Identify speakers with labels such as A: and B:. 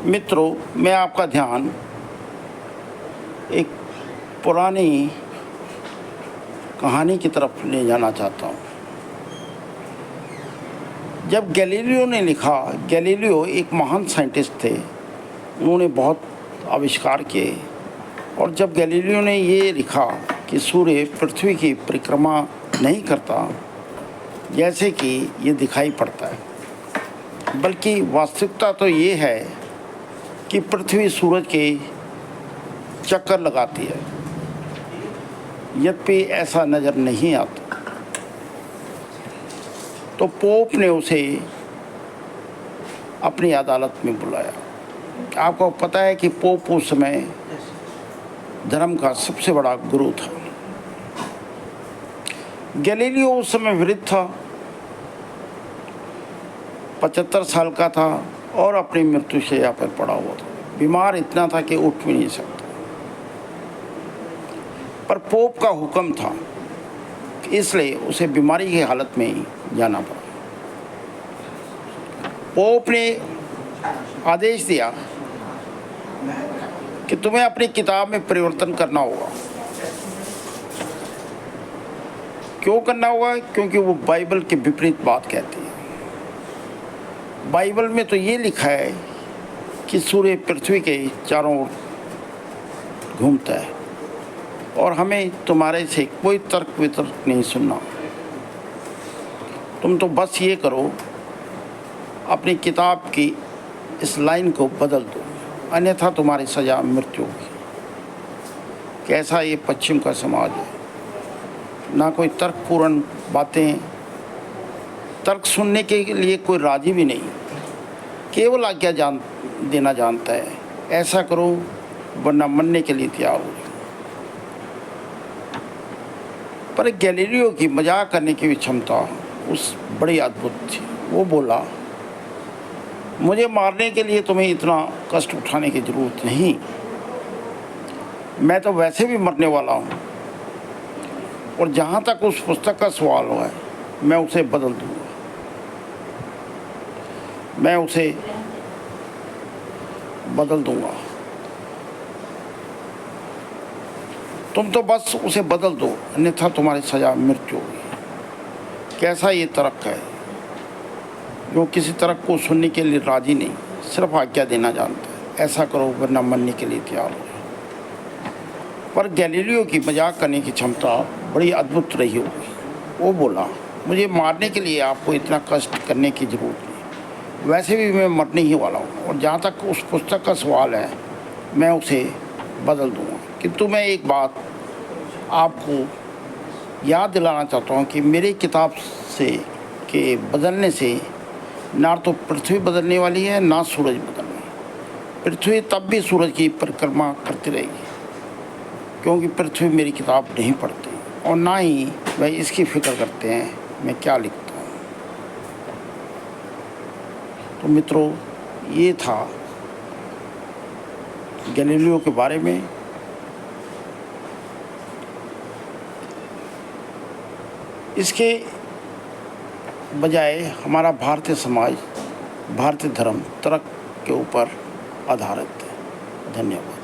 A: मित्रों, मैं आपका ध्यान एक पुरानी कहानी की तरफ ले जाना चाहता हूँ। जब गैलीलियो ने लिखा, गैलीलियो एक महान साइंटिस्ट थे, उन्होंने बहुत आविष्कार किए। और जब गैलीलियो ने ये लिखा कि सूर्य पृथ्वी की परिक्रमा नहीं करता जैसे कि ये दिखाई पड़ता है, बल्कि वास्तविकता तो ये है कि पृथ्वी सूरज के चक्कर लगाती है, यद्यपि ऐसा नज़र नहीं आता, तो पोप ने उसे अपनी अदालत में बुलाया। आपको पता है कि पोप उस समय धर्म का सबसे बड़ा गुरु था। गैलीलियो उस समय वृद्ध था, 75 साल का था और अपनी मृत्युशैया पर पड़ा हुआ था। बीमार इतना था कि उठ भी नहीं सकता। पर पोप का हुक्म था, इसलिए उसे बीमारी की हालत में ही जाना पड़ा। पोप ने आदेश दिया कि तुम्हें अपनी किताब में परिवर्तन करना होगा। क्यों करना होगा? क्योंकि वो बाइबल के विपरीत बात कहती है। बाइबल में तो ये लिखा है कि सूर्य पृथ्वी के चारों ओर घूमता है और हमें तुम्हारे से कोई तर्क वितर्क नहीं सुनना। तुम तो बस ये करो, अपनी किताब की इस लाइन को बदल दो, अन्यथा तुम्हारी सज़ा मृत्यु होगी। कैसा ये पश्चिम का समाज है, ना कोई तर्कपूर्ण बातें, तर्क सुनने के लिए कोई राजी भी नहीं, केवल आज्ञा देना जानता है। ऐसा करो वरना मरने के लिए तैयार हो। पर गैलीलियो की मजाक करने की भी क्षमता उस बड़ी अद्भुत थी। वो बोला, मुझे मारने के लिए तुम्हें इतना कष्ट उठाने की ज़रूरत नहीं, मैं तो वैसे भी मरने वाला हूँ। और जहाँ तक उस पुस्तक का सवाल हुआ है, मैं उसे बदल दूँगा, मैं उसे बदल दूँगा। तुम तो बस उसे बदल दो, अन्यथा तुम्हारी सज़ा मृत्यु होगी। कैसा ये तर्क है जो किसी तर्क को सुनने के लिए राजी नहीं, सिर्फ आज्ञा देना जानता है। ऐसा करो वरना मरने के लिए तैयार हो। पर गैलीलियो की मजाक करने की क्षमता बड़ी अद्भुत रही होगी। वो बोला, मुझे मारने के लिए आपको इतना कष्ट करने की ज़रूरत नहीं, वैसे भी मैं मरने ही वाला हूँ। और जहाँ तक उस पुस्तक का सवाल है, मैं उसे बदल दूँगा। किंतु मैं एक बात आपको याद दिलाना चाहता हूँ कि मेरी किताब से के बदलने से ना तो पृथ्वी बदलने वाली है, ना सूरज बदलना। पृथ्वी तब भी सूरज की परिक्रमा करती रहेगी, क्योंकि पृथ्वी मेरी किताब नहीं पढ़ती और ना ही वह इसकी फिक्र करते हैं मैं क्या लिखता हूँ। तो मित्रों, ये था गैलीलियो के बारे में। इसके बजाय हमारा भारतीय समाज, भारतीय धर्म तर्क के ऊपर आधारित है। धन्यवाद।